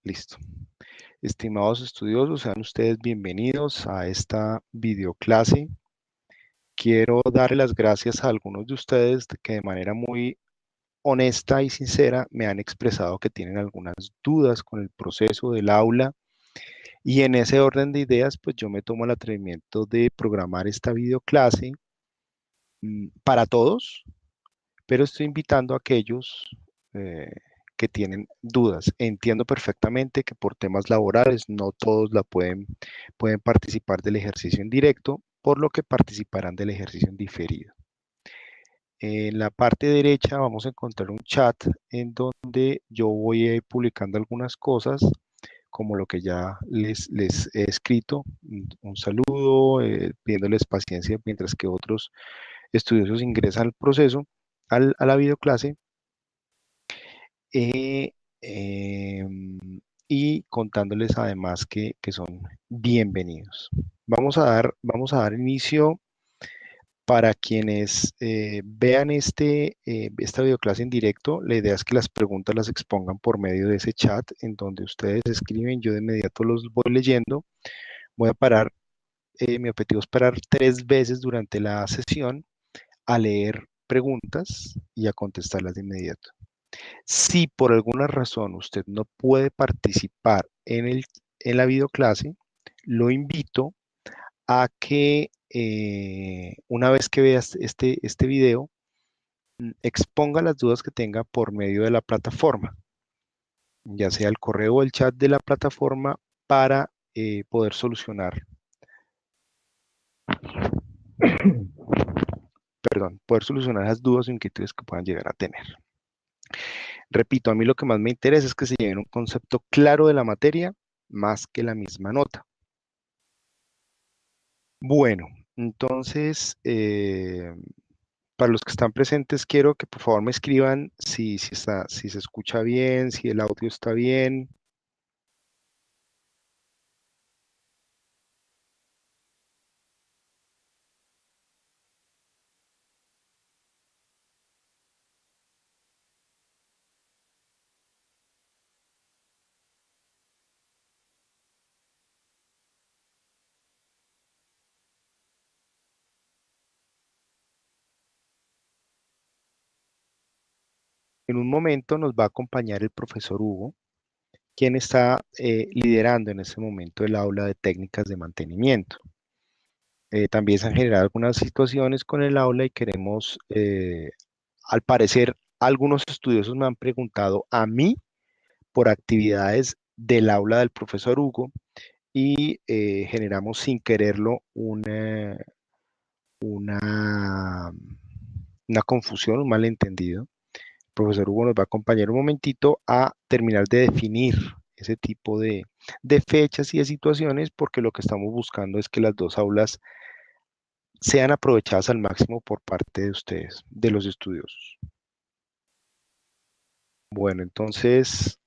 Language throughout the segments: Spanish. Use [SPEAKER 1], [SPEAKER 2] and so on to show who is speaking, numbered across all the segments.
[SPEAKER 1] Listo. Estimados estudiosos, sean ustedes bienvenidos a esta videoclase. Quiero darle las gracias a algunos de ustedes que de manera muy honesta y sincera me han expresado que tienen algunas dudas con el proceso del aula y en ese orden de ideas, pues yo me tomo el atrevimiento de programar esta videoclase para todos, pero estoy invitando a aquellos eh, que tienen dudas. Entiendo perfectamente que por temas laborales no todos pueden participar del ejercicio en directo, por lo que participarán del ejercicio en diferido. En la parte derecha vamos a encontrar un chat en donde yo voy a ir publicando algunas cosas, como lo que ya les he escrito, un saludo, pidiéndoles paciencia mientras que otros estudiosos ingresan al proceso, a la videoclase, eh, y contándoles además que son bienvenidos. Vamos a dar inicio para quienes vean esta videoclase en directo. La idea es que las preguntas las expongan por medio de ese chat en donde ustedes escriben, yo de inmediato los voy leyendo. Voy a parar, mi objetivo es parar 3 veces durante la sesión a leer preguntas y a contestarlas de inmediato. Si por alguna razón usted no puede participar en la videoclase, lo invito a que una vez que veas este video, exponga las dudas que tenga por medio de la plataforma, ya sea el correo o el chat de la plataforma para poder solucionar, perdón, poder solucionar las dudas o inquietudes que puedan llegar a tener. Repito, a mí lo que más me interesa es que se lleven un concepto claro de la materia más que la misma nota. Bueno, entonces, para los que están presentes, quiero que por favor me escriban si se escucha bien, si el audio está bien. En un momento nos va a acompañar el profesor Hugo, quien está liderando en este momento el aula de técnicas de mantenimiento. También se han generado algunas situaciones con el aula y queremos, al parecer, algunos estudiosos me han preguntado a mí por actividades del aula del profesor Hugo y generamos sin quererlo una, una confusión, un malentendido. El profesor Hugo nos va a acompañar un momentito a terminar de definir ese tipo de fechas y de situaciones, porque lo que estamos buscando es que las dos aulas sean aprovechadas al máximo por parte de ustedes, de los estudiosos. Bueno, entonces,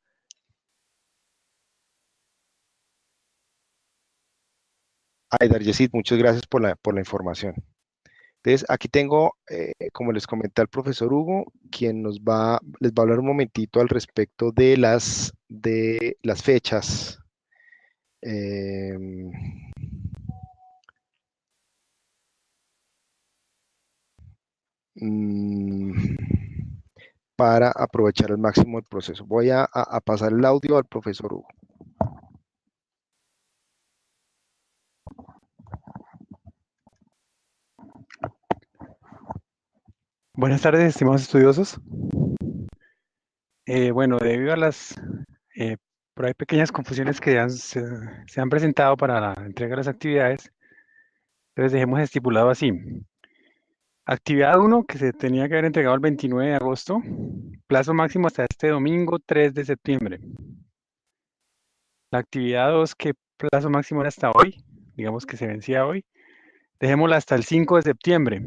[SPEAKER 1] Aidar Yesid, muchas gracias por la información. Entonces, aquí tengo, como les comenté al profesor Hugo, quien les va a hablar un momentito al respecto de las fechas. em, mm, para aprovechar al máximo el proceso. Voy a pasar el audio al profesor Hugo.
[SPEAKER 2] Buenas tardes, estimados estudiosos. Bueno, debido a las eh, por ahí pequeñas confusiones que se han presentado para la entrega de las actividades, entonces dejemos estipulado así. Actividad 1, que se tenía que haber entregado el 29 de agosto, plazo máximo hasta este domingo 3 de septiembre. La actividad 2, que plazo máximo era hasta hoy, digamos que se vencía hoy, dejémosla hasta el 5 de septiembre.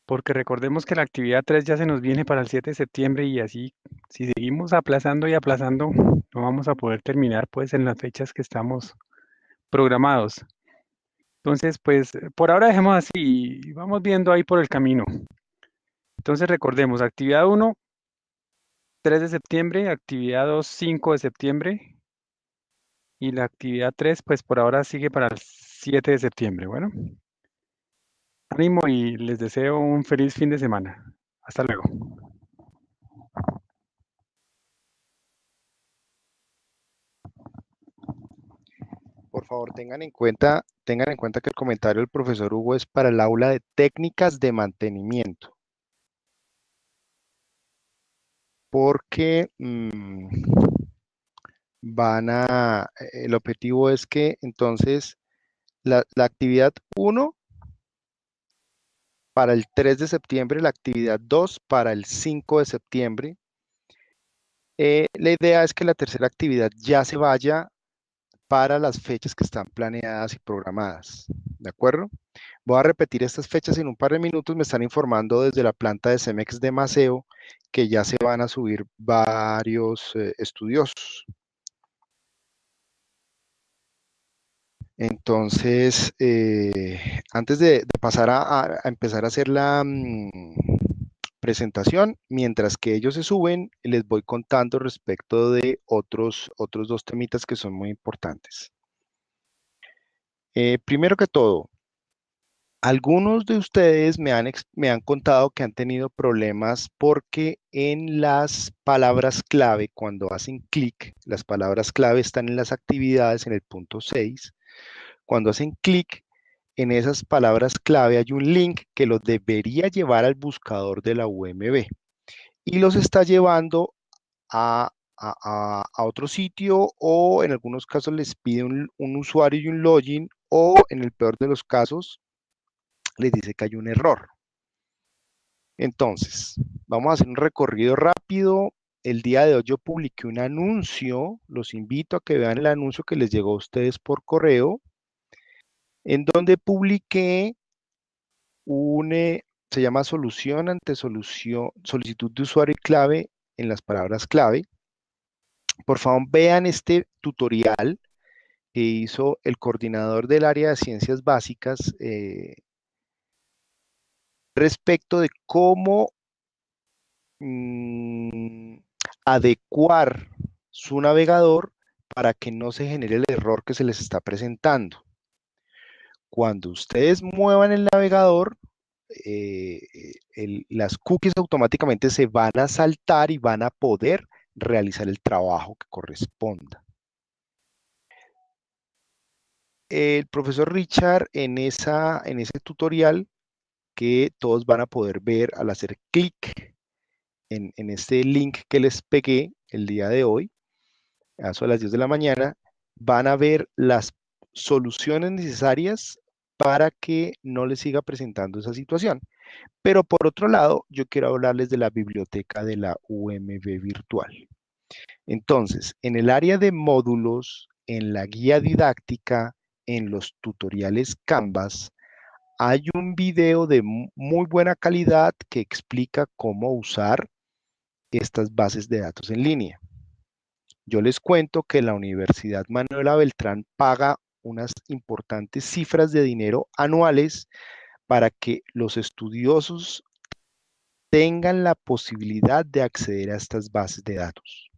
[SPEAKER 2] Porque recordemos que la actividad 3 ya se nos viene para el 7 de septiembre y así, si seguimos aplazando y aplazando, no vamos a poder terminar pues en las fechas que estamos programados. Entonces, pues por ahora dejemos así y vamos viendo ahí por el camino. Entonces recordemos, actividad 1, 3 de septiembre, actividad 2, 5 de septiembre y la actividad 3, pues por ahora sigue para el 7 de septiembre. Bueno, ánimo y les deseo un feliz fin de semana. Hasta luego.
[SPEAKER 1] Por favor, tengan en cuenta que el comentario del profesor Hugo es para el aula de técnicas de mantenimiento, porque el objetivo es que entonces la actividad uno para el 3 de septiembre, la actividad 2 para el 5 de septiembre. La idea es que la tercera actividad ya se vaya para las fechas que están planeadas y programadas. ¿De acuerdo? Voy a repetir estas fechas en un par de minutos. Me están informando desde la planta de Cemex de Maceo que ya se van a subir varios estudiosos. Entonces, antes de pasar a empezar a hacer la presentación, mientras que ellos se suben, les voy contando respecto de otros dos temitas que son muy importantes. Primero que todo, algunos de ustedes me han contado que han tenido problemas porque en las palabras clave, cuando hacen clic, las palabras clave están en las actividades en el punto 6. Cuando hacen clic en esas palabras clave hay un link que los debería llevar al buscador de la UMB y los está llevando a otro sitio o en algunos casos les pide un usuario y un login o en el peor de los casos les dice que hay un error. Entonces, vamos a hacer un recorrido rápido. El día de hoy yo publiqué un anuncio, los invito a que vean el anuncio que les llegó a ustedes por correo, en donde publiqué se llama solución ante solución, solicitud de usuario y clave en las palabras clave. Por favor, vean este tutorial que hizo el coordinador del área de ciencias básicas respecto de cómo mm, adecuar su navegador para que no se genere el error que se les está presentando. Cuando ustedes muevan el navegador, las cookies automáticamente se van a saltar y van a poder realizar el trabajo que corresponda. El profesor Richard en ese tutorial que todos van a poder ver al hacer clic en este link que les pegué el día de hoy, a eso a las 10 de la mañana, van a ver las soluciones necesarias para que no les siga presentando esa situación. Pero por otro lado, yo quiero hablarles de la biblioteca de la UMB virtual. Entonces, en el área de módulos, en la guía didáctica, en los tutoriales Canvas, hay un video de muy buena calidad que explica cómo usar estas bases de datos en línea. Yo les cuento que la Universidad Manuela Beltrán paga unas importantes cifras de dinero anuales para que los estudiosos tengan la posibilidad de acceder a estas bases de datos.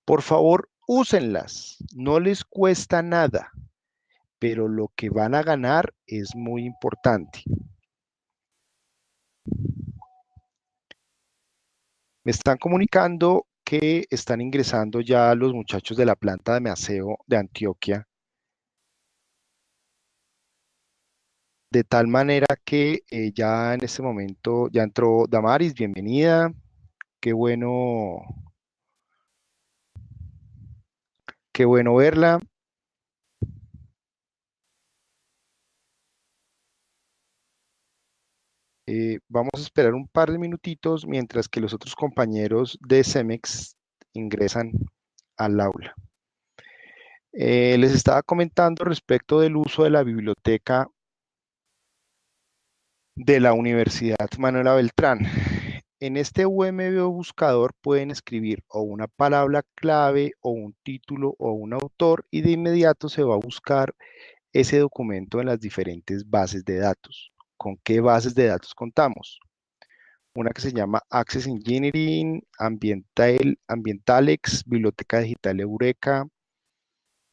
[SPEAKER 1] Por favor, úsenlas, no les cuesta nada, pero lo que van a ganar es muy importante. Me están comunicando que están ingresando ya los muchachos de la planta de aseo de Antioquia, de tal manera que ya en este momento ya entró Damaris, bienvenida, qué qué bueno verla. Vamos a esperar un par de minutitos mientras que los otros compañeros de Cemex ingresan al aula. Les estaba comentando respecto del uso de la biblioteca de la Universidad Manuela Beltrán. En este UMB buscador pueden escribir o una palabra clave o un título o un autor y de inmediato se va a buscar ese documento en las diferentes bases de datos. ¿Con qué bases de datos contamos? una que se llama Access Engineering, Ambientalex, Biblioteca Digital Eureka,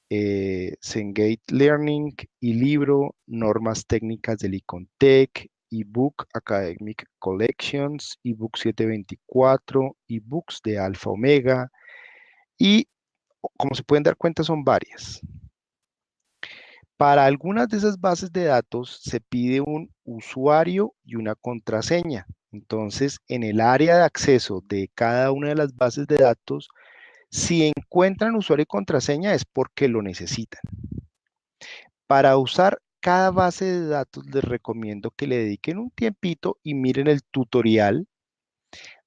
[SPEAKER 1] Cengate Learning, iLibro, Normas Técnicas del Icontec, eBook Academic Collections, eBook 724, eBooks de Alfa Omega y, como se pueden dar cuenta, son varias. Para algunas de esas bases de datos se pide un usuario y una contraseña. Entonces, en el área de acceso de cada una de las bases de datos, si encuentran usuario y contraseña es porque lo necesitan. Para usar cada base de datos les recomiendo que le dediquen un tiempito y miren el tutorial.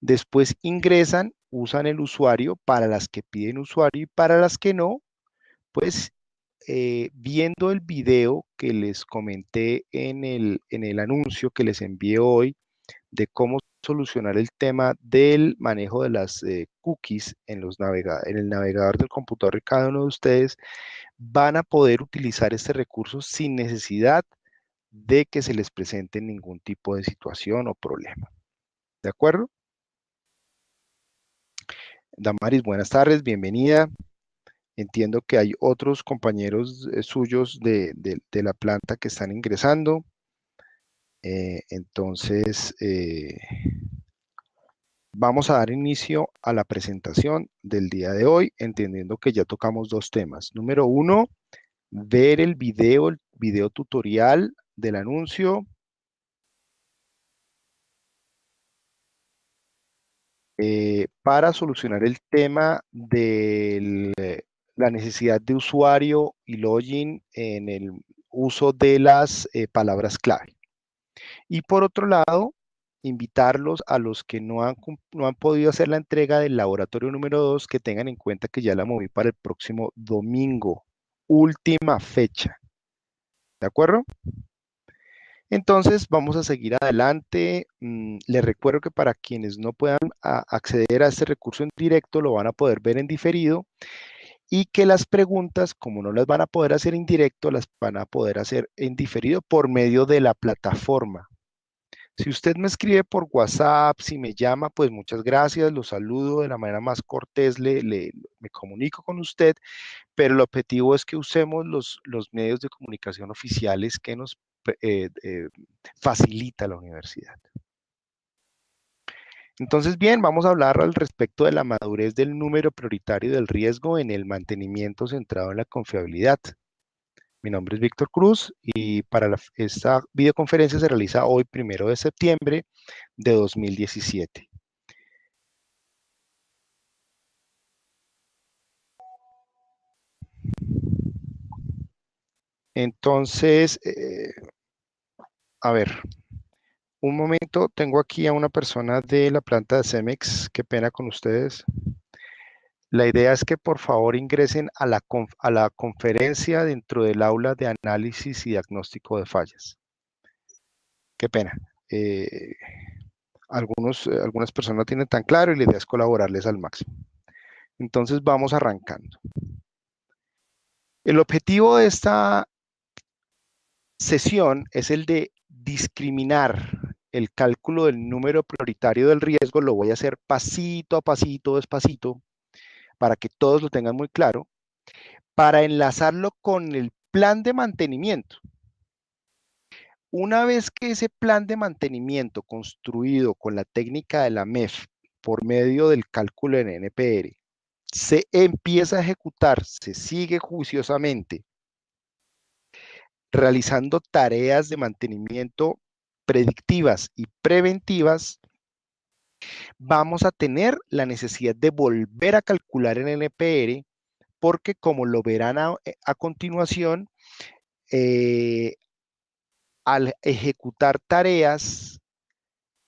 [SPEAKER 1] Después ingresan, usan el usuario para las que piden usuario y para las que no, pues viendo el video que les comenté en el anuncio que les envié hoy de cómo solucionar el tema del manejo de las cookies en, en el navegador del computador de cada uno de ustedes, van a poder utilizar este recurso sin necesidad de que se les presente ningún tipo de situación o problema. ¿De acuerdo? Damaris, buenas tardes, bienvenida. Entiendo que hay otros compañeros suyos de la planta que están ingresando. Entonces, vamos a dar inicio a la presentación del día de hoy, entendiendo que ya tocamos dos temas. Número uno, ver el video tutorial del anuncio para solucionar el tema de la necesidad de usuario y login en el uso de las palabras clave. Y por otro lado, invitarlos a los que no han podido hacer la entrega del laboratorio número 2 que tengan en cuenta que ya la moví para el próximo domingo, última fecha. ¿De acuerdo? Entonces, vamos a seguir adelante. Les recuerdo que para quienes no puedan acceder a este recurso en directo, lo van a poder ver en diferido y que las preguntas, como no las van a poder hacer en directo, las van a poder hacer en diferido por medio de la plataforma. Si usted me escribe por WhatsApp, si me llama, pues muchas gracias, lo saludo de la manera más cortés, me comunico con usted, pero el objetivo es que usemos los medios de comunicación oficiales que nos facilita la universidad. Entonces, bien, vamos a hablar al respecto de la madurez del número prioritario del riesgo en el mantenimiento centrado en la confiabilidad. Mi nombre es Víctor Cruz y esta videoconferencia se realiza hoy, 1 de septiembre de 2017. Entonces, a ver, un momento, tengo aquí a una persona de la planta de Cemex, qué pena con ustedes. La idea es que por favor ingresen a a la conferencia dentro del aula de análisis y diagnóstico de fallas. Qué pena. Eh, algunas personas no tienen tan claro y la idea es colaborarles al máximo. Entonces vamos arrancando. El objetivo de esta sesión es el de discriminar el cálculo del número prioritario del riesgo. Lo voy a hacer pasito a pasito, despacito, para que todos lo tengan muy claro, para enlazarlo con el plan de mantenimiento. Una vez que ese plan de mantenimiento construido con la técnica de la MEF por medio del cálculo en NPR se empieza a ejecutar, se sigue juiciosamente realizando tareas de mantenimiento predictivas y preventivas, vamos a tener la necesidad de volver a calcular en NPR porque, como lo verán a continuación, al ejecutar tareas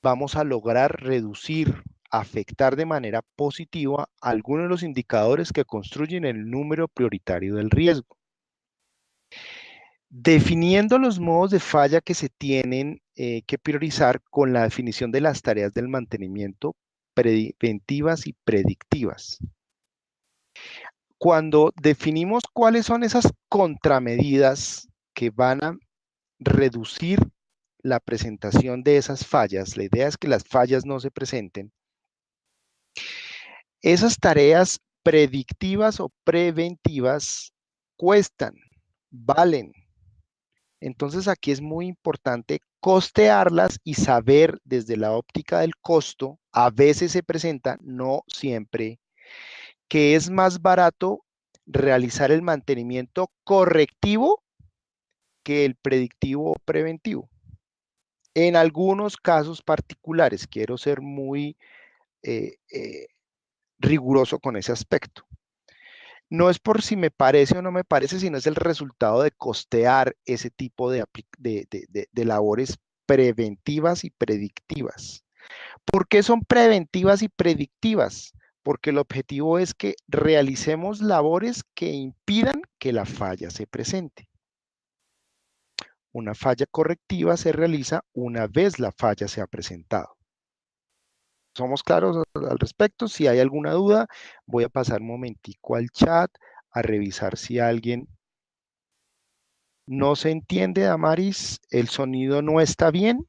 [SPEAKER 1] vamos a lograr reducir, afectar de manera positiva algunos de los indicadores que construyen el número prioritario del riesgo. Definiendo los modos de falla que se tienen que priorizar con la definición de las tareas del mantenimiento preventivas y predictivas. Cuando definimos cuáles son esas contramedidas que van a reducir la presentación de esas fallas, la idea es que las fallas no se presenten, esas tareas predictivas o preventivas cuestan, valen. Entonces aquí es muy importante costearlas y saber desde la óptica del costo, a veces se presenta, no siempre, que es más barato realizar el mantenimiento correctivo que el predictivo o preventivo. En algunos casos particulares, quiero ser muy eh, eh, riguroso con ese aspecto. No es por si me parece o no me parece, sino es el resultado de costear ese tipo de labores preventivas y predictivas. ¿Por qué son preventivas y predictivas? Porque el objetivo es que realicemos labores que impidan que la falla se presente. Una falla correctiva se realiza una vez la falla se ha presentado. ¿Somos claros al respecto? Si hay alguna duda, voy a pasar un momentico al chat a revisar si alguien no se entiende, Damaris, el sonido no está bien.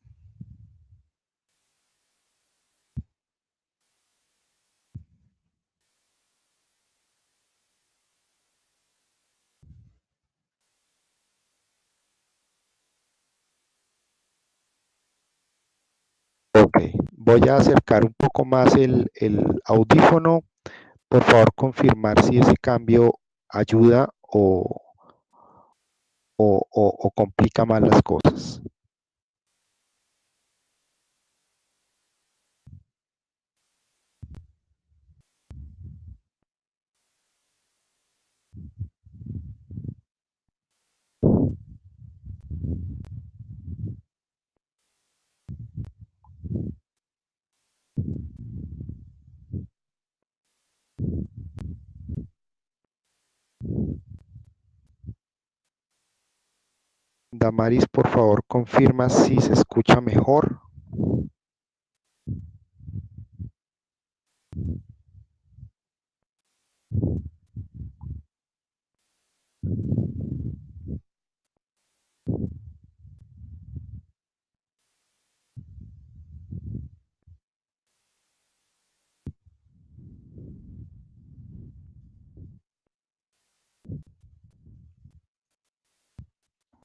[SPEAKER 1] Ok, voy a acercar un poco más el audífono. Por favor, confirmar si ese cambio ayuda o complica más las cosas. Damaris, por favor, confirma si se escucha mejor.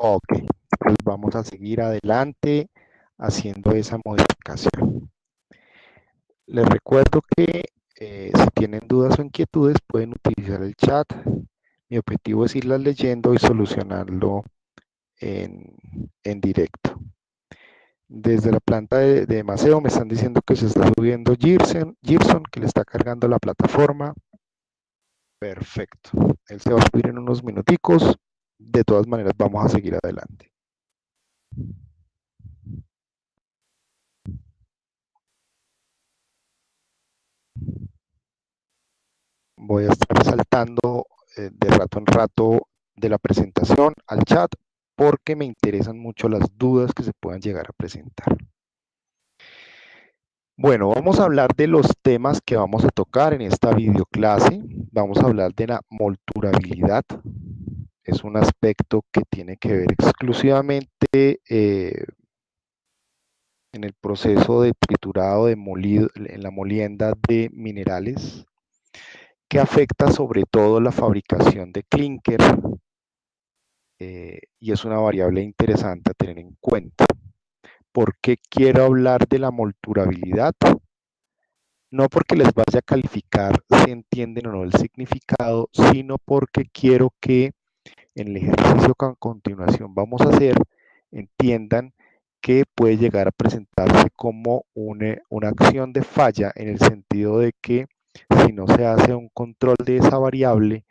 [SPEAKER 1] Ok, pues vamos a seguir adelante haciendo esa modificación. Les recuerdo que si tienen dudas o inquietudes pueden utilizar el chat. Mi objetivo es irlas leyendo y solucionarlo en directo. Desde la planta de Maceo me están diciendo que se está subiendo Gibson, que le está cargando la plataforma. Perfecto. Él se va a subir en unos minuticos. De todas maneras, vamos a seguir adelante. Voy a estar saltando de rato en rato de la presentación al chat porque me interesan mucho las dudas que se puedan llegar a presentar. Bueno, vamos a hablar de los temas que vamos a tocar en esta videoclase. Vamos a hablar de la molturabilidad. Es un aspecto que tiene que ver exclusivamente en el proceso de triturado, de molido, en la molienda de minerales, que afecta sobre todo la fabricación de clínker y es una variable interesante a tener en cuenta. ¿Por qué quiero hablar de la molturabilidad? No porque les vaya a calificar si entienden o no el significado, sino porque quiero que en el ejercicio que a continuación vamos a hacer entiendan que puede llegar a presentarse como una acción de falla en el sentido de que si no se hace un control de esa variable,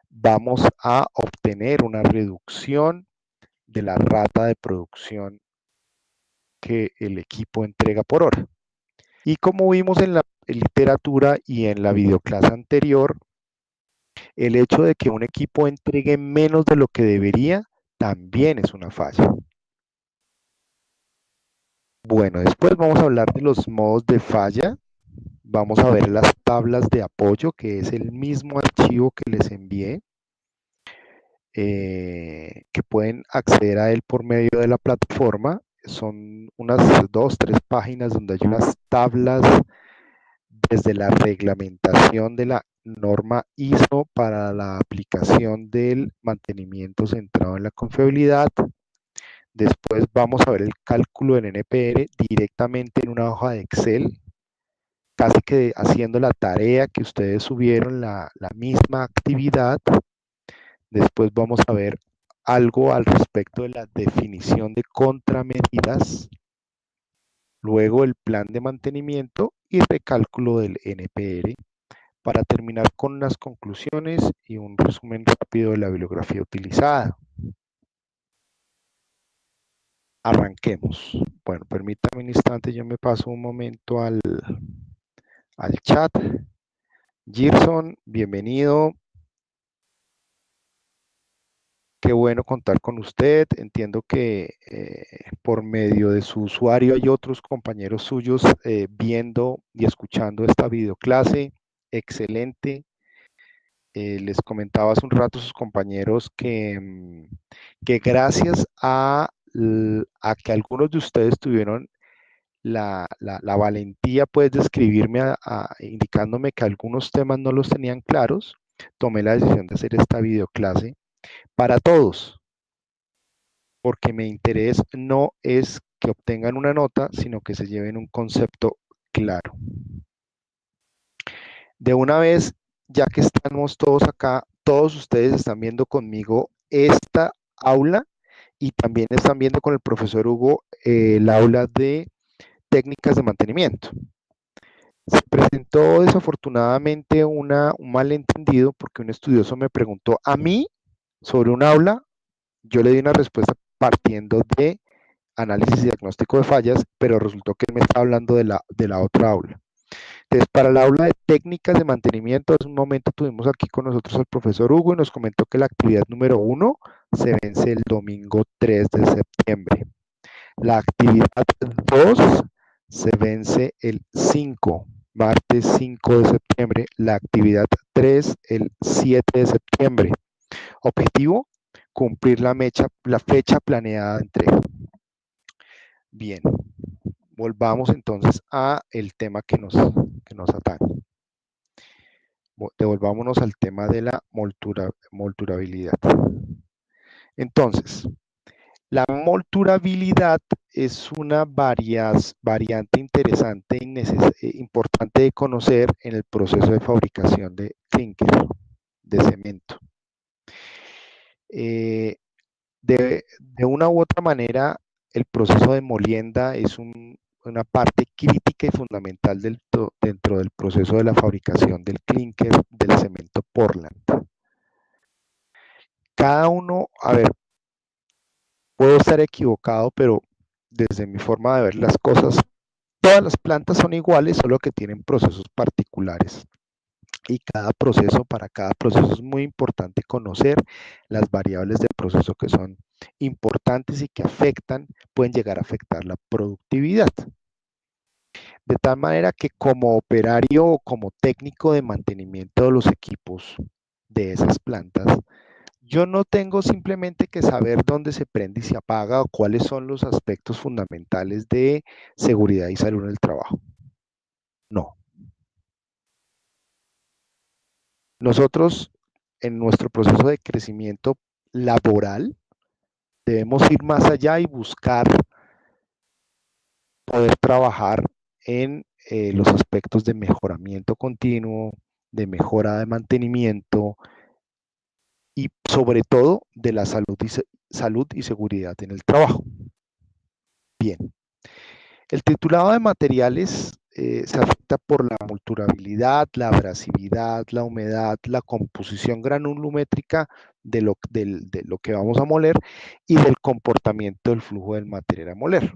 [SPEAKER 1] vamos a obtener una reducción de la rata de producción que el equipo entrega por hora. Y como vimos en la literatura y en la videoclase anterior, el hecho de que un equipo entregue menos de lo que debería también es una falla. Bueno, después vamos a hablar de los modos de falla. Vamos a ver las tablas de apoyo, que es el mismo archivo que les envié, que pueden acceder a él por medio de la plataforma. son unas 2, 3 páginas donde hay unas tablas desde la reglamentación de la norma ISO para la aplicación del mantenimiento centrado en la confiabilidad. Después vamos a ver el cálculo del NPR directamente en una hoja de Excel, casi que haciendo la tarea que ustedes subieron, la misma actividad. Después vamos a ver algo al respecto de la definición de contramedidas, luego el plan de mantenimiento y recálculo del NPR, para terminar con las conclusiones y un resumen rápido de la bibliografía utilizada. Arranquemos. Bueno, permítame un instante, yo me paso un momento al chat. Gerson, bienvenido. Qué bueno contar con usted. Entiendo que por medio de su usuario hay otros compañeros suyos viendo y escuchando esta videoclase. Excelente. Les comentaba hace un rato a sus compañeros que gracias a que algunos de ustedes tuvieron la valentía pues de escribirme indicándome que algunos temas no los tenían claros, tomé la decisión de hacer esta videoclase para todos, porque mi interés no es que obtengan una nota, sino que se lleven un concepto claro. De una vez, ya que estamos todos acá, todos ustedes están viendo conmigo esta aula y también están viendo con el profesor Hugo el aula de técnicas de mantenimiento. Se presentó desafortunadamente un malentendido porque un estudioso me preguntó a mí sobre un aula, yo le di una respuesta partiendo de análisis y diagnóstico de fallas, pero resultó que él me está hablando de la otra aula. Entonces, para el aula de técnicas de mantenimiento, hace un momento tuvimos aquí con nosotros al profesor Hugo y nos comentó que la actividad número 1 se vence el domingo 3 de septiembre. La actividad 2 se vence el 5, martes 5 de septiembre. La actividad 3 el 7 de septiembre. Objetivo, cumplir la fecha planeada de entrega. Bien, volvamos entonces a el tema que nos atañe. Devolvámonos al tema de la molturabilidad. Entonces, la molturabilidad es una variante interesante e importante de conocer en el proceso de fabricación de clinker, de cemento. De una u otra manera, el proceso de molienda es una parte crítica y fundamental dentro del proceso de la fabricación del clinker del cemento Portland. Cada uno, a ver, puedo estar equivocado, pero desde mi forma de ver las cosas, todas las plantas son iguales, solo que tienen procesos particulares. Y para cada proceso es muy importante conocer las variables del proceso que son importantes y que pueden llegar a afectar la productividad. De tal manera que como operario o como técnico de mantenimiento de los equipos de esas plantas, yo no tengo simplemente que saber dónde se prende y se apaga o cuáles son los aspectos fundamentales de seguridad y salud en el trabajo. No. Nosotros, en nuestro proceso de crecimiento laboral, debemos ir más allá y buscar poder trabajar en los aspectos de mejoramiento continuo, de mejora de mantenimiento y sobre todo de la salud y seguridad en el trabajo. Bien, el titulado de materiales se afecta por la molturabilidad, la abrasividad, la humedad, la composición granulométrica de lo que vamos a moler y del comportamiento del flujo del material a moler.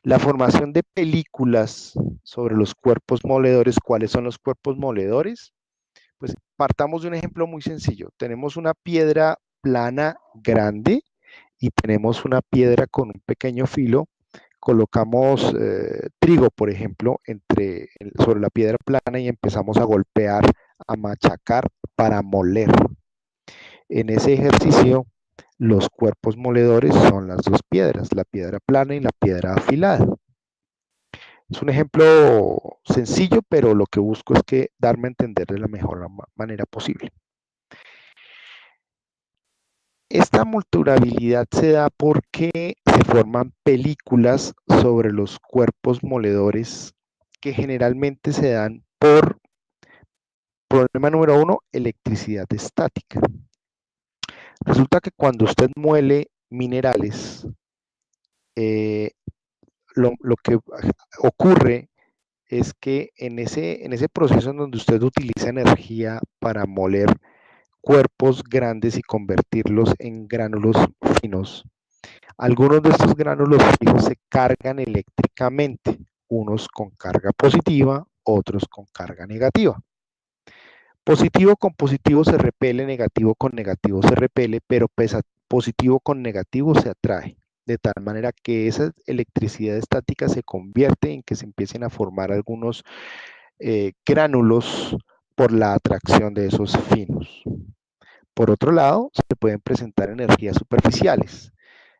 [SPEAKER 1] La formación de películas sobre los cuerpos moledores. ¿Cuáles son los cuerpos moledores? Pues partamos de un ejemplo muy sencillo. Tenemos una piedra plana grande y tenemos una piedra con un pequeño filo. Colocamos trigo, por ejemplo, sobre la piedra plana y empezamos a golpear, a machacar para moler. En ese ejercicio Los cuerpos moledores son las dos piedras, la piedra plana y la piedra afilada. Es un ejemplo sencillo, pero lo que busco es que darme a entender de la mejor manera posible. Esta multurabilidad se da porque se forman películas sobre los cuerpos moledores que generalmente se dan por problema número uno, electricidad estática. Resulta que cuando usted muele minerales, eh, lo que ocurre es que en ese proceso en donde usted utiliza energía para moler cuerpos grandes y convertirlos en gránulos finos, algunos de estos gránulos finos se cargan eléctricamente, unos con carga positiva, otros con carga negativa. Positivo con positivo se repele, negativo con negativo se repele, pero positivo con negativo se atrae, de tal manera que esa electricidad estática se convierte en que se empiecen a formar algunos gránulos por la atracción de esos finos. Por otro lado, se pueden presentar energías superficiales.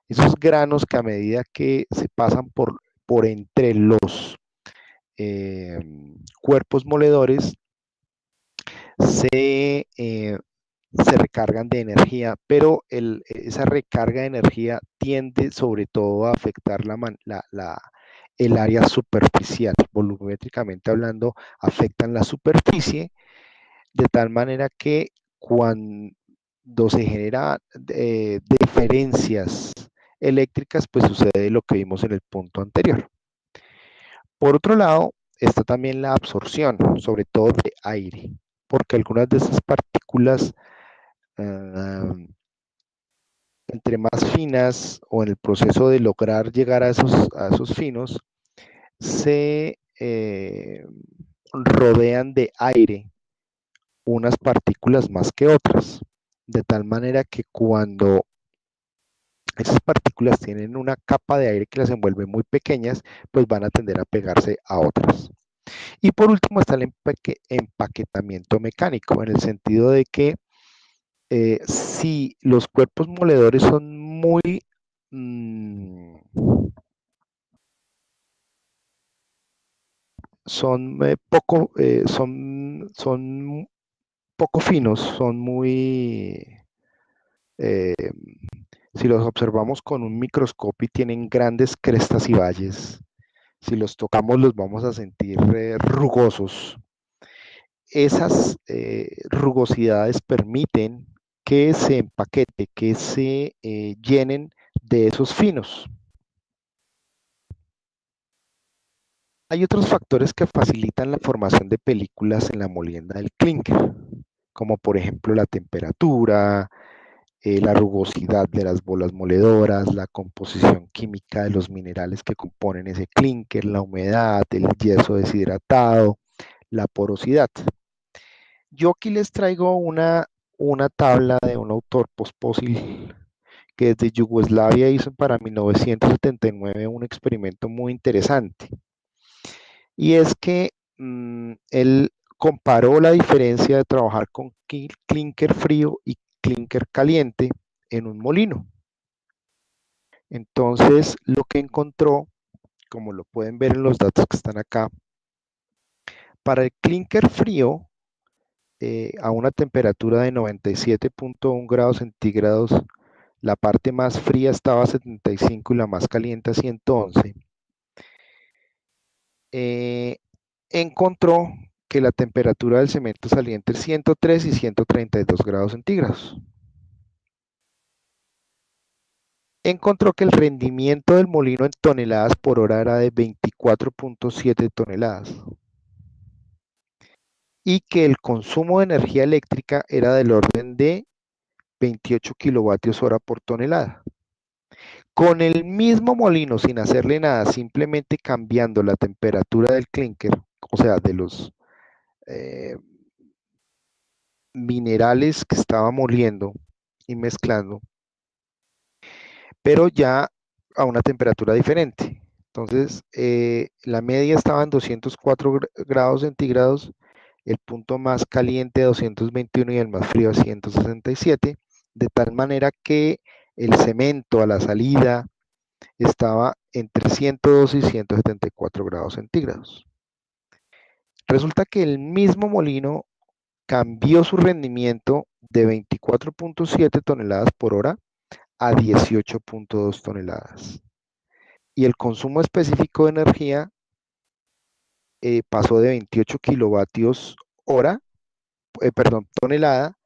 [SPEAKER 1] Esos granos que a medida que se pasan por entre los cuerpos moledores se recargan de energía, pero esa recarga de energía tiende sobre todo a afectar el área superficial. Volumétricamente hablando, afectan la superficie de tal manera que cuando se generan diferencias eléctricas, pues sucede lo que vimos en el punto anterior. Por otro lado, está también la absorción, sobre todo de aire, porque algunas de esas partículas, entre más finas o en el proceso de lograr llegar a esos finos, se rodean de aire unas partículas más que otras, de tal manera que cuando esas partículas tienen una capa de aire que las envuelve muy pequeñas, pues van a tender a pegarse a otras. Y por último está el empaquetamiento mecánico, en el sentido de que si los cuerpos moledores son muy mmm, son poco son poco finos, son muy eh, si los observamos con un microscopio tienen grandes crestas y valles. Si los tocamos los vamos a sentir rugosos. Esas rugosidades permiten que se empaquete, que se llenen de esos finos. Hay otros factores que facilitan la formación de películas en la molienda del clinker, como por ejemplo la temperatura, la rugosidad de las bolas moledoras, la composición química de los minerales que componen ese clinker, la humedad, el yeso deshidratado, la porosidad. Yo aquí les traigo una tabla de un autor pospósil que desde Yugoslavia hizo para 1979 un experimento muy interesante. Y es que él comparó la diferencia de trabajar con clinker frío y clinker caliente en un molino. Entonces, lo que encontró, como lo pueden ver en los datos que están acá, para el clinker frío, a una temperatura de 97.1 grados centígrados, la parte más fría estaba a 75 y la más caliente a 111. Encontró que la temperatura del cemento salía entre 103 y 132 grados centígrados. Encontró que el rendimiento del molino en toneladas por hora era de 24.7 toneladas y que el consumo de energía eléctrica era del orden de 28 kilovatios hora por tonelada. Con el mismo molino, sin hacerle nada, simplemente cambiando la temperatura del clinker, o sea, de los minerales que estaba moliendo y mezclando, pero ya a una temperatura diferente. Entonces, la media estaba en 204 grados centígrados, el punto más caliente a 221 y el más frío a 167, de tal manera que El cemento a la salida estaba entre 102 y 174 grados centígrados. Resulta que el mismo molino cambió su rendimiento de 24.7 toneladas por hora a 18.2 toneladas. Y el consumo específico de energía pasó de 28 kilovatios hora, tonelada,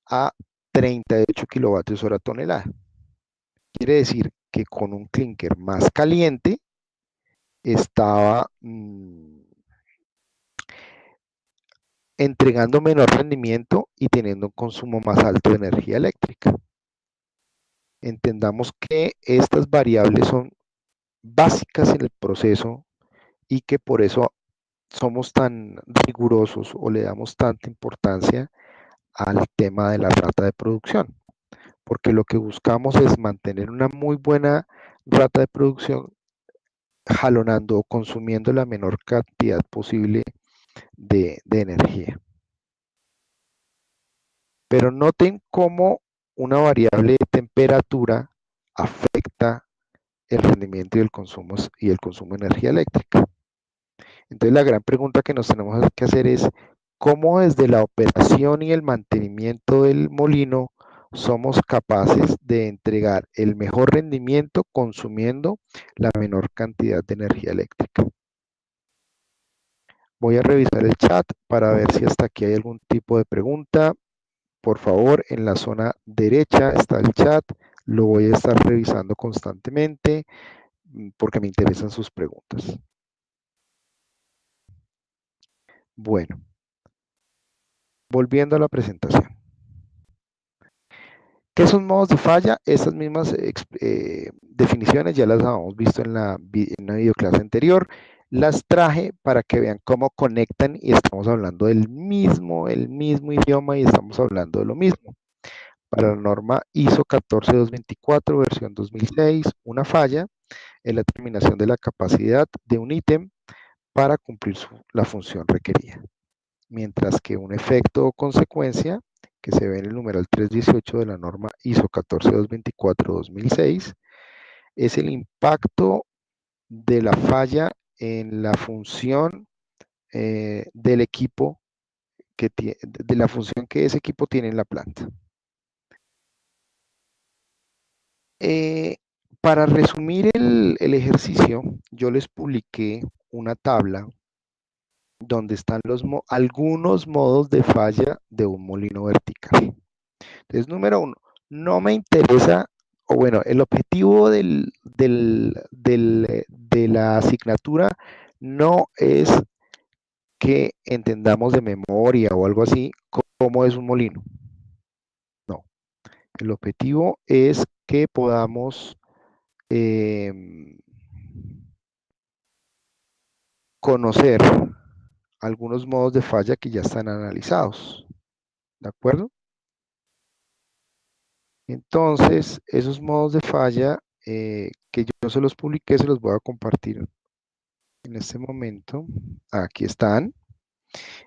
[SPEAKER 1] a 38 kilovatios hora tonelada. Quiere decir que con un clinker más caliente estaba entregando menor rendimiento y teniendo un consumo más alto de energía eléctrica. Entendamos que estas variables son básicas en el proceso y que por eso somos tan rigurosos o le damos tanta importancia al tema de la rata de producción, porque lo que buscamos es mantener una muy buena rata de producción jalonando o consumiendo la menor cantidad posible de energía. Pero noten cómo una variable de temperatura afecta el rendimiento y el consumo de energía eléctrica. Entonces la gran pregunta que nos tenemos que hacer es cómo desde la operación y el mantenimiento del molino somos capaces de entregar el mejor rendimiento consumiendo la menor cantidad de energía eléctrica. Voy a revisar el chat para ver si hasta aquí hay algún tipo de pregunta. Por favor, en la zona derecha está el chat. Lo voy a estar revisando constantemente porque me interesan sus preguntas. Bueno, volviendo a la presentación. ¿Qué son modos de falla? Estas mismas definiciones ya las habíamos visto en una videoclase anterior. Las traje para que vean cómo conectan y estamos hablando del mismo, el mismo idioma y estamos hablando de lo mismo. Para la norma ISO 14224, versión 2006, una falla es la terminación de la capacidad de un ítem para cumplir la función requerida. Mientras que un efecto o consecuencia, que se ve en el numeral 318 de la norma ISO 14224-2006, es el impacto de la falla en la función del equipo, de la función que ese equipo tiene en la planta. Para resumir el ejercicio, yo les publiqué una tabla donde están algunos modos de falla de un molino vertical. Entonces, número uno, no me interesa, o bueno, el objetivo de la asignatura no es que entendamos de memoria o algo así cómo es un molino. No, el objetivo es que podamos conocer algunos modos de falla que ya están analizados. ¿De acuerdo? Entonces, esos modos de falla que yo se los publiqué, se los voy a compartir en este momento. Aquí están.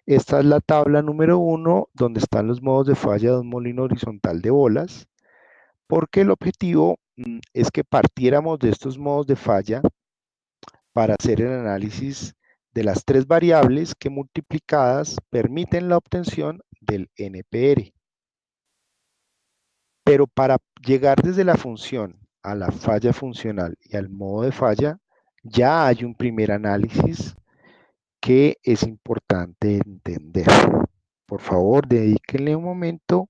[SPEAKER 1] Esta es la tabla número 1, donde están los modos de falla de un molino horizontal de bolas, porque el objetivo es que partiéramos de estos modos de falla para hacer el análisis de las tres variables que multiplicadas permiten la obtención del NPR. Pero para llegar desde la función a la falla funcional y al modo de falla, ya hay un primer análisis que es importante entender. Por favor, dedíquenle un momento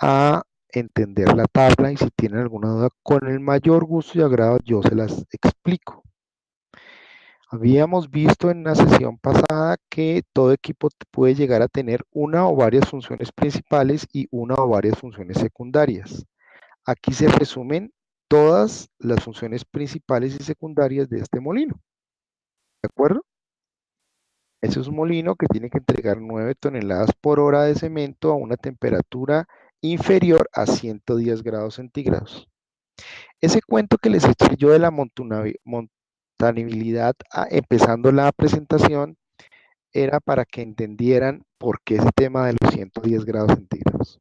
[SPEAKER 1] a entender la tabla y si tienen alguna duda, con el mayor gusto y agrado yo se las explico. Habíamos visto en una sesión pasada que todo equipo puede llegar a tener una o varias funciones principales y una o varias funciones secundarias. Aquí se resumen todas las funciones principales y secundarias de este molino. ¿De acuerdo? Ese es un molino que tiene que entregar 9 toneladas por hora de cemento a una temperatura inferior a 110 grados centígrados. Ese cuento que les eché yo de la montanibilidad empezando la presentación era para que entendieran por qué ese tema de los 110 grados centígrados.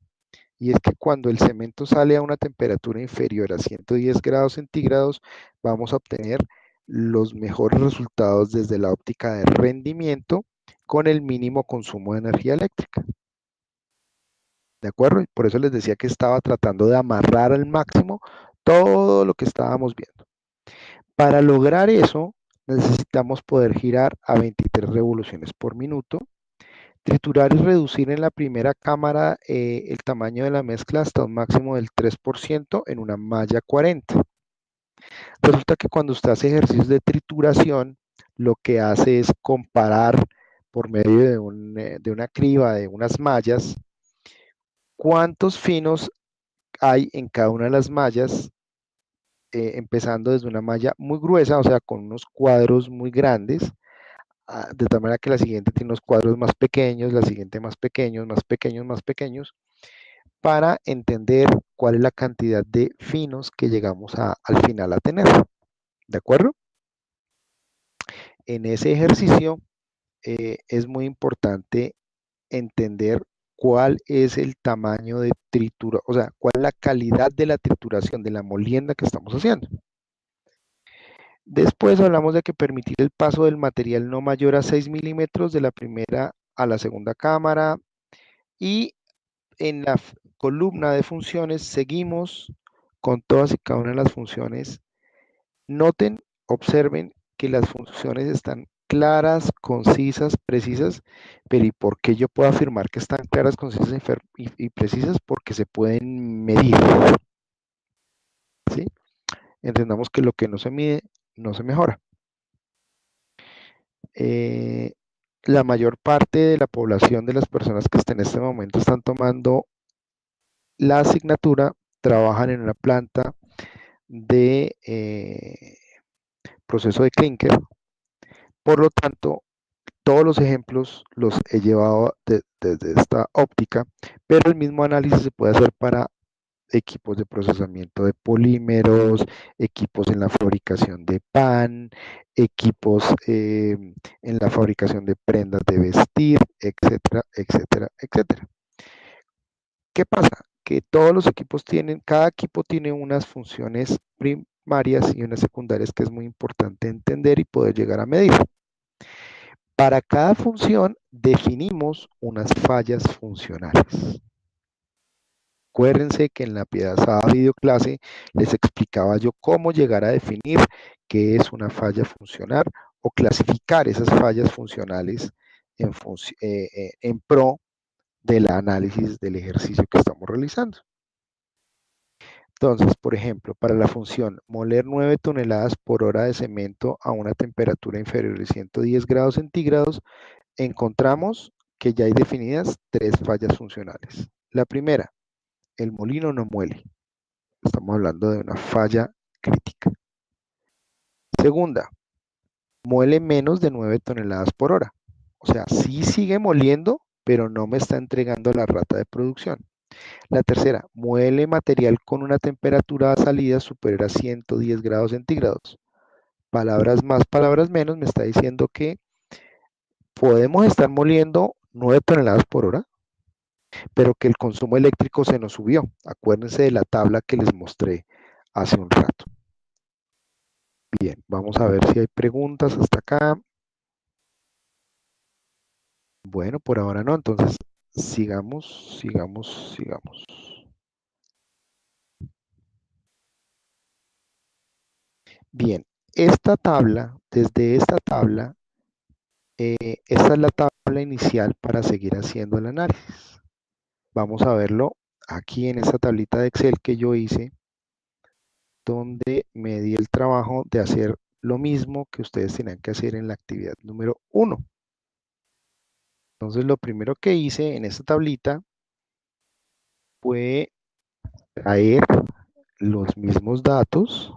[SPEAKER 1] y es que cuando el cemento sale a una temperatura inferior a 110 grados centígrados, vamos a obtener los mejores resultados desde la óptica de rendimiento con el mínimo consumo de energía eléctrica. ¿De acuerdo? Por eso les decía que estaba tratando de amarrar al máximo todo lo que estábamos viendo. Para lograr eso, necesitamos poder girar a 23 revoluciones por minuto, triturar y reducir en la primera cámara el tamaño de la mezcla hasta un máximo del 3% en una malla 40. Resulta que cuando usted hace ejercicios de trituración, lo que hace es comparar por medio de una criba, de unas mallas, cuántos finos hay en cada una de las mallas, empezando desde una malla muy gruesa, o sea, con unos cuadros muy grandes, de tal manera que la siguiente tiene unos cuadros más pequeños, la siguiente más pequeños, más pequeños, más pequeños, para entender cuál es la cantidad de finos que llegamos al final a tener. ¿De acuerdo? En ese ejercicio es muy importante entender cuál es el tamaño de tritura, o sea, cuál es la calidad de la trituración, de la molienda que estamos haciendo. Después hablamos de que permitir el paso del material no mayor a 6 milímetros de la primera a la segunda cámara, y en la columna de funciones seguimos con todas y cada una de las funciones. Noten, observen que las funciones están claras, concisas, precisas, pero ¿y por qué yo puedo afirmar que están claras, concisas y precisas? Porque se pueden medir, ¿sí? Entendamos que lo que no se mide, no se mejora. La mayor parte de la población de las personas que hasta en este momento están tomando la asignatura trabajan en una planta de proceso de clinker. Por lo tanto, todos los ejemplos los he llevado desde esta óptica, pero el mismo análisis se puede hacer para equipos de procesamiento de polímeros, equipos en la fabricación de pan, equipos en la fabricación de prendas de vestir, etcétera, etcétera, etcétera. ¿Qué pasa? Que todos los equipos tienen, cada equipo tiene unas funciones primarias y unas secundarias que es muy importante entender y poder llegar a medir. Para cada función definimos unas fallas funcionales. Acuérdense que en la pasada videoclase les explicaba yo cómo llegar a definir qué es una falla funcional o clasificar esas fallas funcionales en pro del análisis del ejercicio que estamos realizando. Entonces, por ejemplo, para la función moler 9 toneladas por hora de cemento a una temperatura inferior a 110 grados centígrados, encontramos que ya hay definidas tres fallas funcionales. La primera, el molino no muele. Estamos hablando de una falla crítica. Segunda, muele menos de 9 toneladas por hora. O sea, sí sigue moliendo, pero no me está entregando la rata de producción. La tercera, muele material con una temperatura de salida superior a 110 grados centígrados. Palabras más, palabras menos, me está diciendo que podemos estar moliendo 9 toneladas por hora, pero que el consumo eléctrico se nos subió. Acuérdense de la tabla que les mostré hace un rato. Bien, vamos a ver si hay preguntas hasta acá. Bueno, por ahora no, entonces sigamos. Bien, esta tabla, desde esta tabla, esta es la tabla inicial para seguir haciendo el análisis. Vamos a verlo aquí en esta tablita de Excel que yo hice, donde me di el trabajo de hacer lo mismo que ustedes tenían que hacer en la actividad número 1. Entonces, lo primero que hice en esta tablita fue traer los mismos datos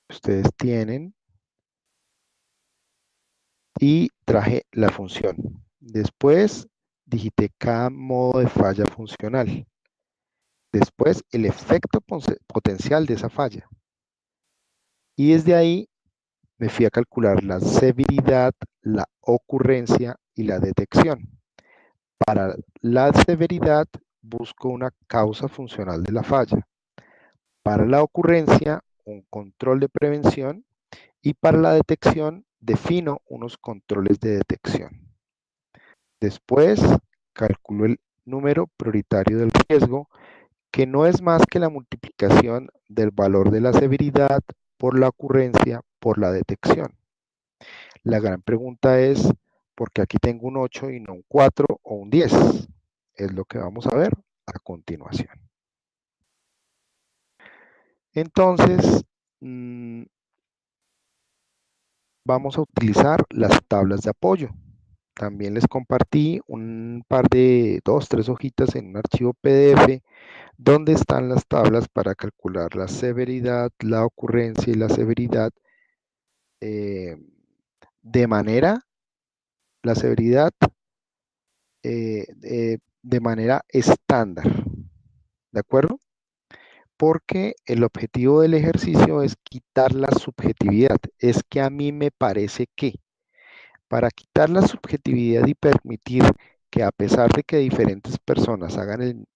[SPEAKER 1] que ustedes tienen y traje la función. Después digité cada modo de falla funcional. Después el efecto potencial de esa falla. Y desde ahí me fui a calcular la severidad, la ocurrencia y la detección. Para la severidad busco una causa funcional de la falla. Para la ocurrencia, un control de prevención, y para la detección defino unos controles de detección. Después calculo el número prioritario del riesgo, que no es más que la multiplicación del valor de la severidad por la ocurrencia por la detección. La gran pregunta es, ¿por qué aquí tengo un 8 y no un 4 o un 10? Es lo que vamos a ver a continuación. Entonces, vamos a utilizar las tablas de apoyo. También les compartí un par de 2, 3 hojitas en un archivo PDF donde están las tablas para calcular la severidad, la ocurrencia y la severidad eh, de manera, la severidad de manera estándar, ¿de acuerdo? Porque el objetivo del ejercicio es quitar la subjetividad, es que a mí me parece que, para quitar la subjetividad y permitir que a pesar de que diferentes personas hagan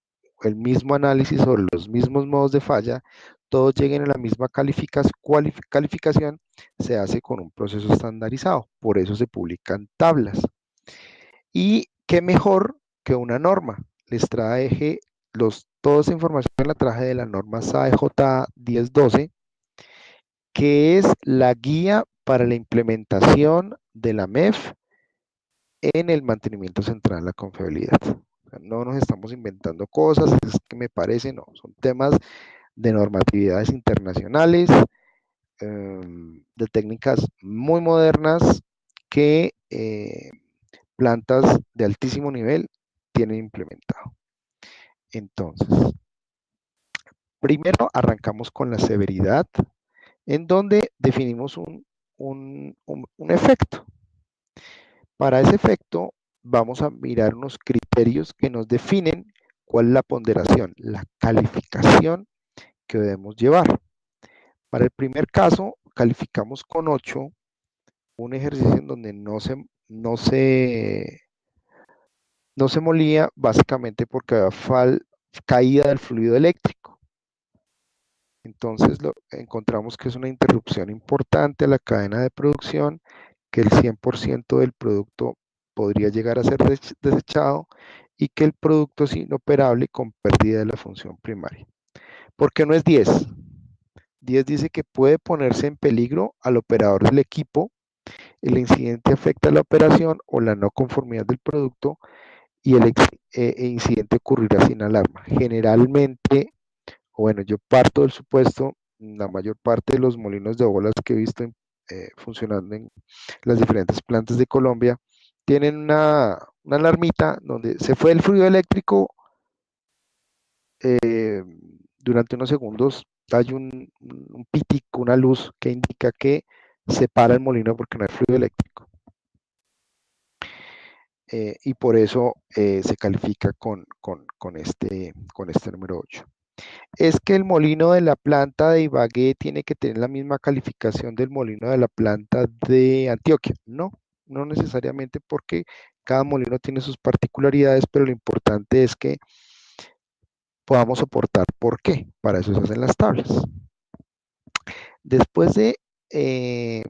[SPEAKER 1] el mismo análisis sobre los mismos modos de falla, todos lleguen a la misma calificación, se hace con un proceso estandarizado. Por eso se publican tablas. Y qué mejor que una norma. Les traje toda esa información la traje de la norma SAE-J 1012, que es la guía para la implementación de la MEF en el mantenimiento central de la confiabilidad. No nos estamos inventando cosas, es que me parece, no, son temas de normatividades internacionales, de técnicas muy modernas que plantas de altísimo nivel tienen implementado. Entonces, primero arrancamos con la severidad, en donde definimos un efecto. Para ese efecto, vamos a mirar unos criterios que nos definen cuál es la ponderación, la calificación que debemos llevar. Para el primer caso, calificamos con 8 un ejercicio en donde no se molía, básicamente porque había caída del fluido eléctrico. Entonces encontramos que es una interrupción importante a la cadena de producción, que el 100% del producto podría llegar a ser desechado y que el producto es inoperable con pérdida de la función primaria. ¿Por qué no es 10? 10 dice que puede ponerse en peligro al operador del equipo, el incidente afecta la operación o la no conformidad del producto y el incidente ocurrirá sin alarma. Generalmente, bueno, yo parto del supuesto, la mayor parte de los molinos de bolas que he visto funcionando en las diferentes plantas de Colombia tienen una alarmita donde se fue el fluido eléctrico, eh, durante unos segundos hay un pitico, una luz que indica que se para el molino porque no hay fluido eléctrico. Y por eso se califica con este número 8. Es que el molino de la planta de Ibagué tiene que tener la misma calificación del molino de la planta de Antioquia. No, no necesariamente, porque cada molino tiene sus particularidades, pero lo importante es que podamos soportar por qué. Para eso se hacen las tablas. Después eh,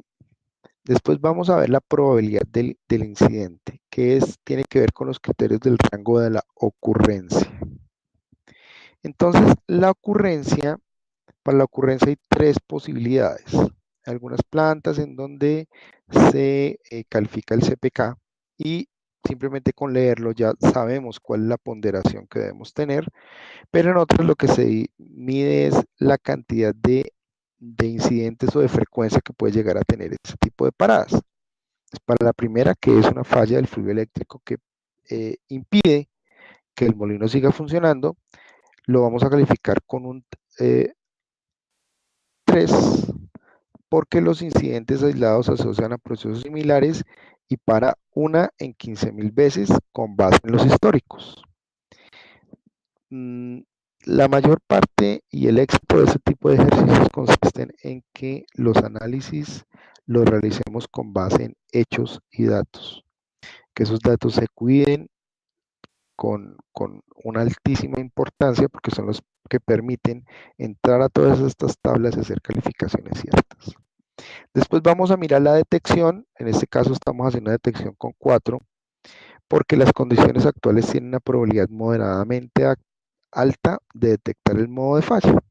[SPEAKER 1] después vamos a ver la probabilidad del incidente, que tiene que ver con los criterios del rango de la ocurrencia. Entonces, para la ocurrencia hay 3 posibilidades. Algunas plantas en donde se califica el CPK y simplemente con leerlo ya sabemos cuál es la ponderación que debemos tener, pero en otras lo que se mide es la cantidad de incidentes o de frecuencia que puede llegar a tener ese tipo de paradas. Para la primera, que es una falla del fluido eléctrico que impide que el molino siga funcionando, lo vamos a calificar con un 3, porque los incidentes aislados se asocian a procesos similares y para una en 15.000 veces con base en los históricos. La mayor parte y el éxito de este tipo de ejercicios consisten en que los análisis los realicemos con base en hechos y datos, que esos datos se cuiden con una altísima importancia porque son los que permiten entrar a todas estas tablas y hacer calificaciones ciertas. Después vamos a mirar la detección, en este caso estamos haciendo una detección con 4, porque las condiciones actuales tienen una probabilidad moderadamente alta de detectar el modo de falla.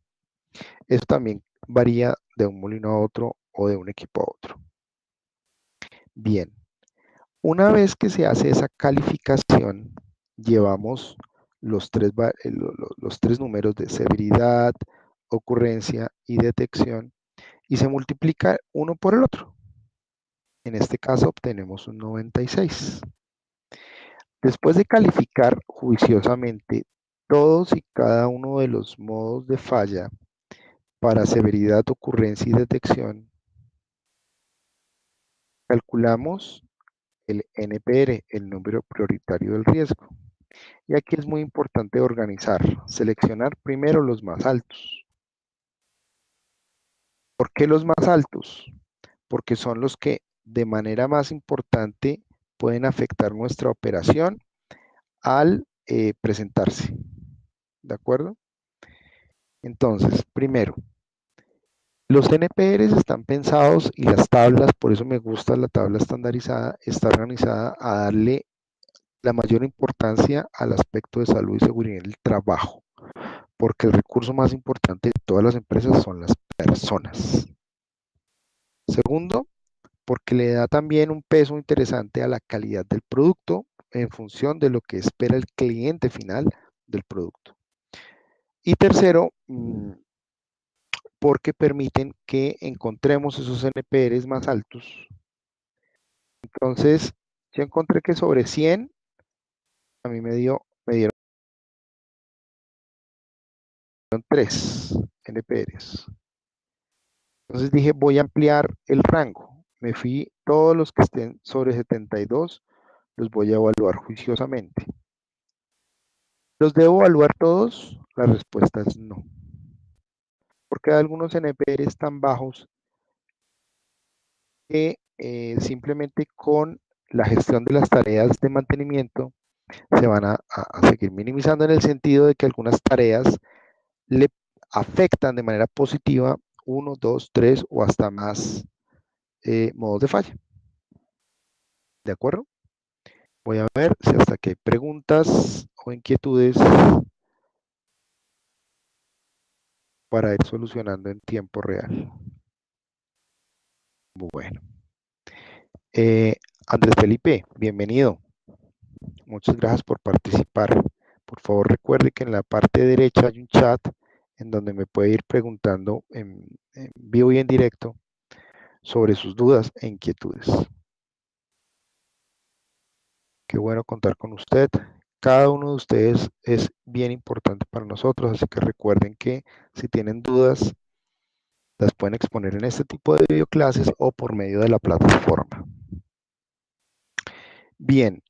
[SPEAKER 1] Eso también varía de un molino a otro o de un equipo a otro. Bien, una vez que se hace esa calificación, llevamos los tres números de severidad, ocurrencia y detección y se multiplica uno por el otro. En este caso obtenemos un 96. Después de calificar juiciosamente todos y cada uno de los modos de falla para severidad, ocurrencia y detección, calculamos el NPR, el número prioritario del riesgo. Y aquí es muy importante organizar, seleccionar primero los más altos. ¿Por qué los más altos? Porque son los que de manera más importante pueden afectar nuestra operación al presentarse. ¿De acuerdo? Entonces, primero, los NPRs están pensados y las tablas, por eso me gusta la tabla estandarizada, está organizada a darle la mayor importancia al aspecto de salud y seguridad en el trabajo, porque el recurso más importante de todas las empresas son las personas. Segundo, porque le da también un peso interesante a la calidad del producto en función de lo que espera el cliente final del producto. Y tercero, porque permiten que encontremos esos NPRs más altos. Entonces, yo encontré que sobre 100, a mí me dieron 3 NPRs. Entonces dije, voy a ampliar el rango. Me fui, todos los que estén sobre 72, los voy a evaluar juiciosamente. ¿Los debo evaluar todos? La respuesta es no. Porque hay algunos NPRs tan bajos que simplemente con la gestión de las tareas de mantenimiento se van a seguir minimizando en el sentido de que algunas tareas le afectan de manera positiva 1, 2, 3 o hasta más modos de falla. ¿De acuerdo? Voy a ver si hasta que hay preguntas o inquietudes para ir solucionando en tiempo real. Bueno. Andrés Felipe, bienvenido. Muchas gracias por participar. Por favor, recuerde que en la parte derecha hay un chat en donde me puede ir preguntando en vivo y en directo sobre sus dudas e inquietudes. Qué bueno contar con usted. Cada uno de ustedes es bien importante para nosotros, así que recuerden que si tienen dudas, las pueden exponer en este tipo de videoclases o por medio de la plataforma. Bien,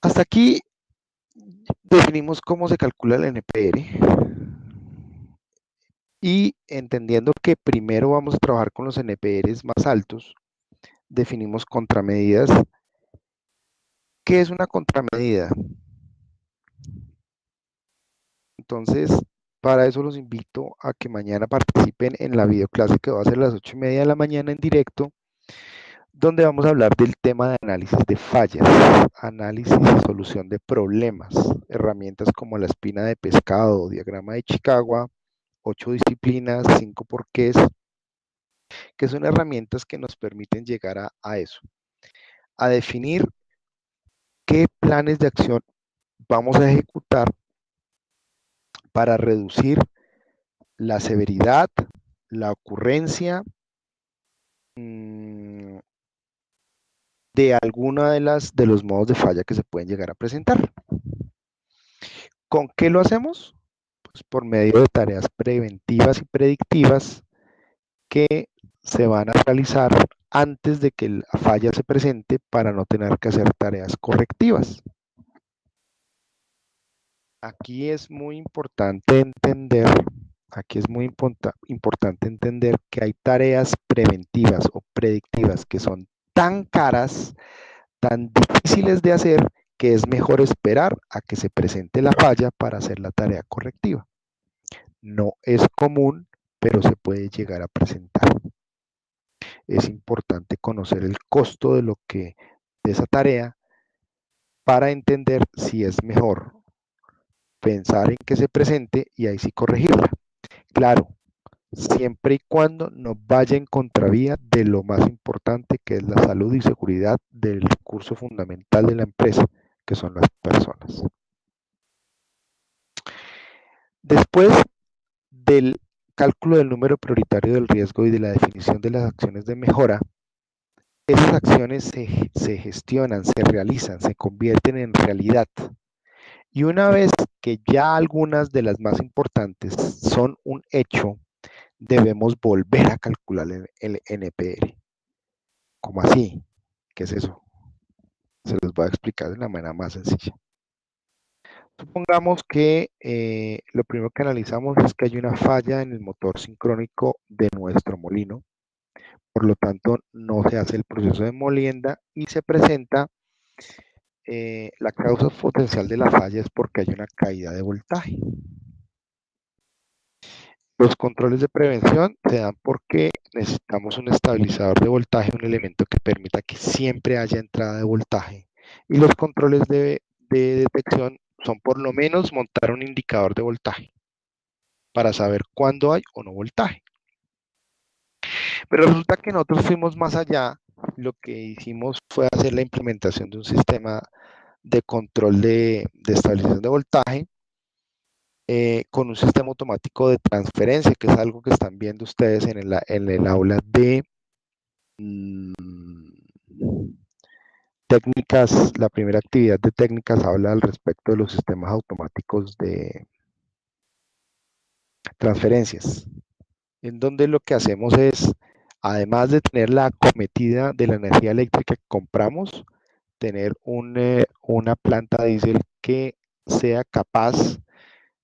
[SPEAKER 1] hasta aquí definimos cómo se calcula el NPR y entendiendo que primero vamos a trabajar con los NPRs más altos, definimos contramedidas. ¿Qué es una contramedida? Entonces, para eso los invito a que mañana participen en la videoclase que va a ser a las 8:30 de la mañana en directo, donde vamos a hablar del tema de análisis de fallas, análisis y solución de problemas, herramientas como la espina de pescado, diagrama de Chicago, 8 disciplinas, 5 porqués, que son herramientas que nos permiten llegar a eso, a definir qué planes de acción vamos a ejecutar para reducir la severidad, la ocurrencia de alguna de los modos de falla que se pueden llegar a presentar. ¿Con qué lo hacemos? Pues por medio de tareas preventivas y predictivas que se van a realizar antes de que la falla se presente para no tener que hacer tareas correctivas. Aquí es muy importante entender, que hay tareas preventivas o predictivas que son tan caras, tan difíciles de hacer, que es mejor esperar a que se presente la falla para hacer la tarea correctiva. No es común, pero se puede llegar a presentar. Es importante conocer el costo de esa tarea para entender si es mejor pensar en que se presente y ahí sí corregirla. Claro, siempre y cuando no vaya en contravía de lo más importante, que es la salud y seguridad del recurso fundamental de la empresa, que son las personas. Después del cálculo del número prioritario del riesgo y de la definición de las acciones de mejora, esas acciones se gestionan, se realizan, se convierten en realidad. Y una vez que ya algunas de las más importantes son un hecho, debemos volver a calcular el NPR. ¿Cómo así? ¿Qué es eso? Se los voy a explicar de una manera más sencilla. Supongamos que lo primero que analizamos es que hay una falla en el motor sincrónico de nuestro molino. Por lo tanto, no se hace el proceso de molienda y se presenta la causa potencial de la falla es porque hay una caída de voltaje. Los controles de prevención se dan porque necesitamos un estabilizador de voltaje, un elemento que permita que siempre haya entrada de voltaje. Y los controles de detección son por lo menos montar un indicador de voltaje para saber cuándo hay o no voltaje. Pero resulta que nosotros fuimos más allá. Lo que hicimos fue hacer la implementación de un sistema de control de estabilización de voltaje con un sistema automático de transferencia, que es algo que están viendo ustedes en el aula de técnicas. La primera actividad de técnicas habla al respecto de los sistemas automáticos de transferencias, en donde lo que hacemos es, además de tener la acometida de la energía eléctrica que compramos, tener una planta diésel que sea capaz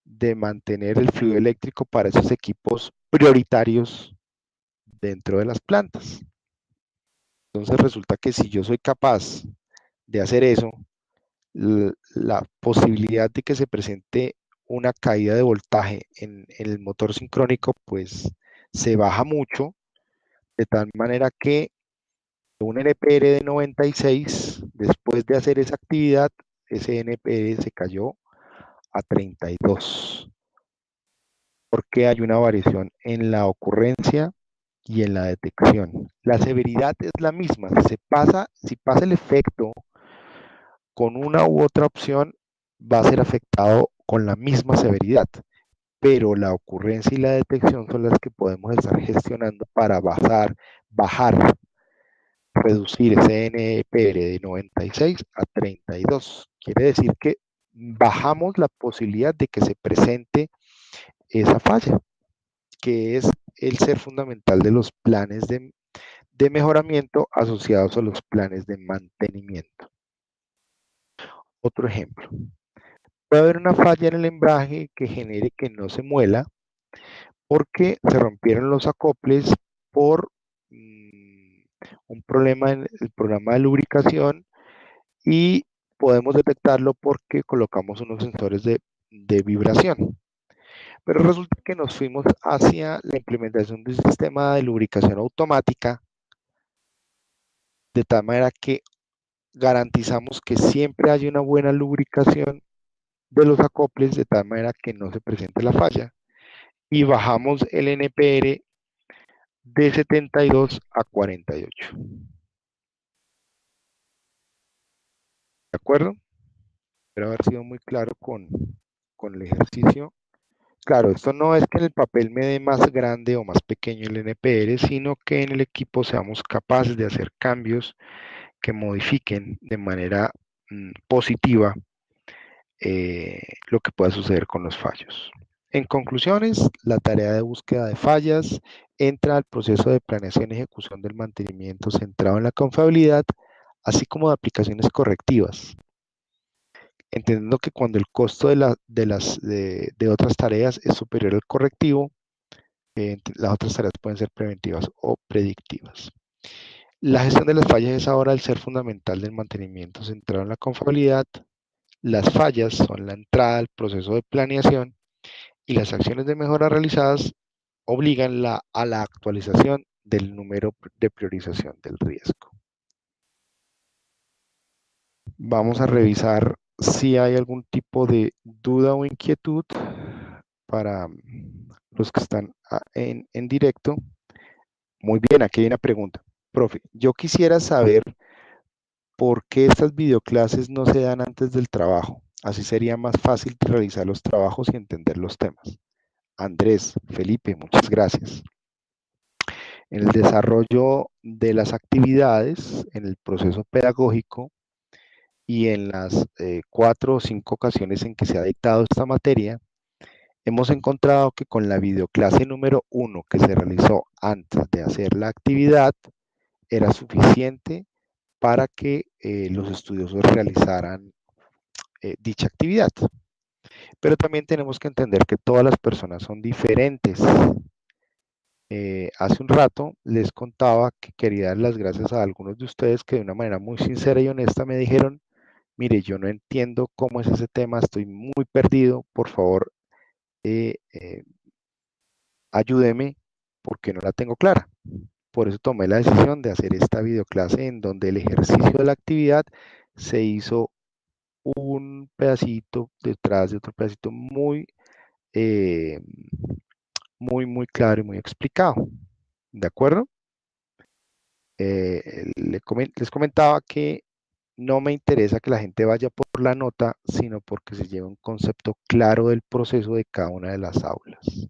[SPEAKER 1] de mantener el fluido eléctrico para esos equipos prioritarios dentro de las plantas. Entonces resulta que si yo soy capaz de hacer eso, la posibilidad de que se presente una caída de voltaje en el motor sincrónico, pues se baja mucho, de tal manera que un NPR de 96, después de hacer esa actividad, ese NPR se cayó a 32, porque hay una variación en la ocurrencia y en la detección. La severidad es la misma. Si pasa el efecto con una u otra opción, va a ser afectado con la misma severidad, pero la ocurrencia y la detección son las que podemos estar gestionando para bajar, reducir ese NPR de 96 a 32. Quiere decir que bajamos la posibilidad de que se presente esa falla, que es el ser fundamental de los planes de mejoramiento asociados a los planes de mantenimiento. Otro ejemplo. Puede haber una falla en el embrague que genere que no se muela porque se rompieron los acoples por un problema en el programa de lubricación y podemos detectarlo porque colocamos unos sensores de vibración. Pero resulta que nos fuimos hacia la implementación de un sistema de lubricación automática de tal manera que garantizamos que siempre haya una buena lubricación de los acoples de tal manera que no se presente la falla y bajamos el NPR de 72 a 48. ¿De acuerdo? Espero haber sido muy claro con el ejercicio. Claro, esto no es que en el papel me dé más grande o más pequeño el NPR, sino que en el equipo seamos capaces de hacer cambios que modifiquen de manera positiva lo que pueda suceder con los fallos. En conclusiones, la tarea de búsqueda de fallas entra al proceso de planeación y ejecución del mantenimiento centrado en la confiabilidad, así como de aplicaciones correctivas, entendiendo que cuando el costo de otras tareas es superior al correctivo, las otras tareas pueden ser preventivas o predictivas. La gestión de las fallas es ahora el ser fundamental del mantenimiento centrado en la confiabilidad. Las fallas son la entrada al proceso de planeación y las acciones de mejora realizadas obligan a la actualización del número de priorización del riesgo. Vamos a revisar si hay algún tipo de duda o inquietud para los que están en directo. Muy bien, aquí hay una pregunta. Profe, yo quisiera saber por qué estas videoclases no se dan antes del trabajo. Así sería más fácil realizar los trabajos y entender los temas. Andrés, Felipe, muchas gracias. En el desarrollo de las actividades, en el proceso pedagógico y en las 4 o 5 ocasiones en que se ha dictado esta materia, hemos encontrado que con la videoclase número 1 que se realizó antes de hacer la actividad, era suficiente para que los estudiosos realizaran dicha actividad. Pero también tenemos que entender que todas las personas son diferentes. Hace un rato les contaba que quería dar las gracias a algunos de ustedes que de una manera muy sincera y honesta me dijeron, mire, yo no entiendo cómo es ese tema, estoy muy perdido, por favor, ayúdeme porque no la tengo clara. Por eso tomé la decisión de hacer esta videoclase en donde el ejercicio de la actividad se hizo un pedacito detrás de otro pedacito eh, muy claro y muy explicado. ¿De acuerdo? Les comentaba que no me interesa que la gente vaya por la nota, sino porque se lleve un concepto claro del proceso de cada una de las aulas.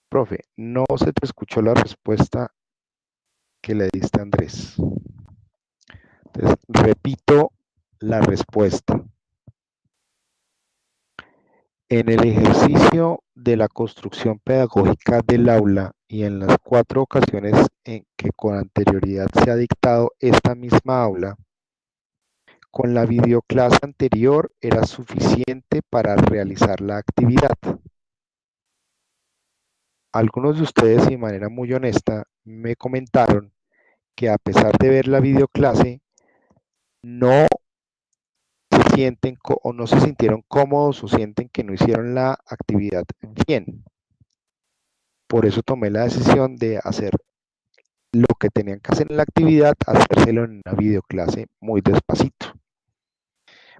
[SPEAKER 1] Profe, no se te escuchó la respuesta que le diste a Andrés. Entonces, repito la respuesta. En el ejercicio de la construcción pedagógica del aula y en las 4 ocasiones en que con anterioridad se ha dictado esta misma aula, con la videoclase anterior era suficiente para realizar la actividad. Algunos de ustedes, de manera muy honesta, me comentaron que a pesar de ver la videoclase, no se sienten o no se sintieron cómodos o sienten que no hicieron la actividad bien. Por eso tomé la decisión de hacer lo que tenían que hacer en la actividad, hacérselo en una videoclase muy despacito.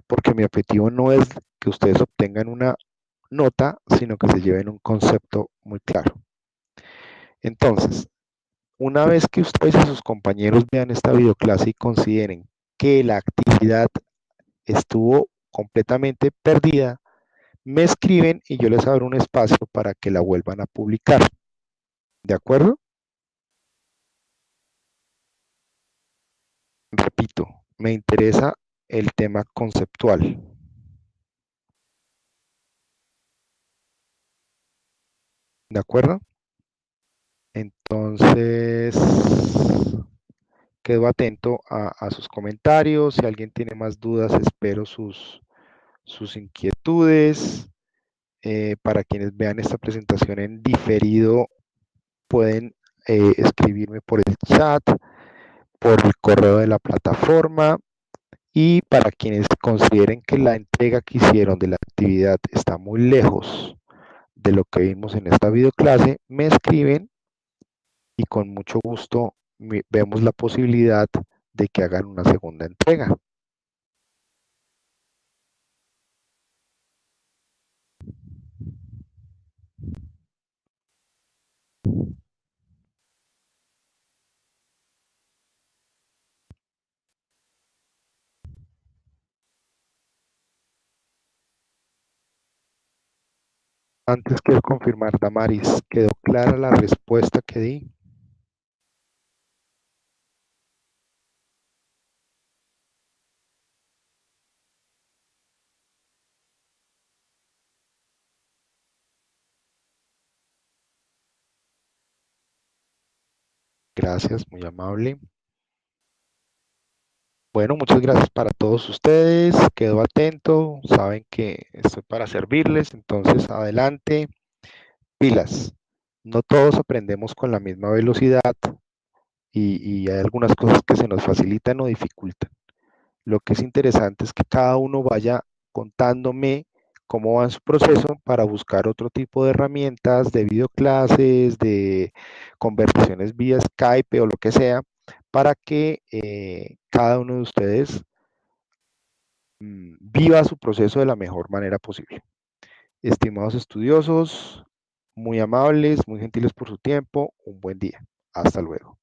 [SPEAKER 1] Porque mi objetivo no es que ustedes obtengan una nota, sino que se lleven un concepto muy claro. Entonces, una vez que ustedes y sus compañeros vean esta videoclase y consideren que la actividad estuvo completamente perdida, me escriben y yo les abro un espacio para que la vuelvan a publicar. ¿De acuerdo? Repito, me interesa el tema conceptual. ¿De acuerdo? Entonces, quedo atento a sus comentarios. Si alguien tiene más dudas, espero sus inquietudes. Para quienes vean esta presentación en diferido, pueden escribirme por el chat, por el correo de la plataforma. Y para quienes consideren que la entrega que hicieron de la actividad está muy lejos de lo que vimos en esta videoclase, me escriben y con mucho gusto vemos la posibilidad de que hagan una segunda entrega. Antes quiero confirmar, Damaris, ¿quedó clara la respuesta que di? Gracias, muy amable. Bueno, muchas gracias para todos ustedes. Quedo atento. Saben que estoy para servirles. Entonces, adelante. Pilas. No todos aprendemos con la misma velocidad y hay algunas cosas que se nos facilitan o dificultan. Lo que es interesante es que cada uno vaya contándome cómo va en su proceso para buscar otro tipo de herramientas, de videoclases, de conversaciones vía Skype o lo que sea, para que cada uno de ustedes viva su proceso de la mejor manera posible. Estimados estudiosos, muy amables, muy gentiles por su tiempo, un buen día. Hasta luego.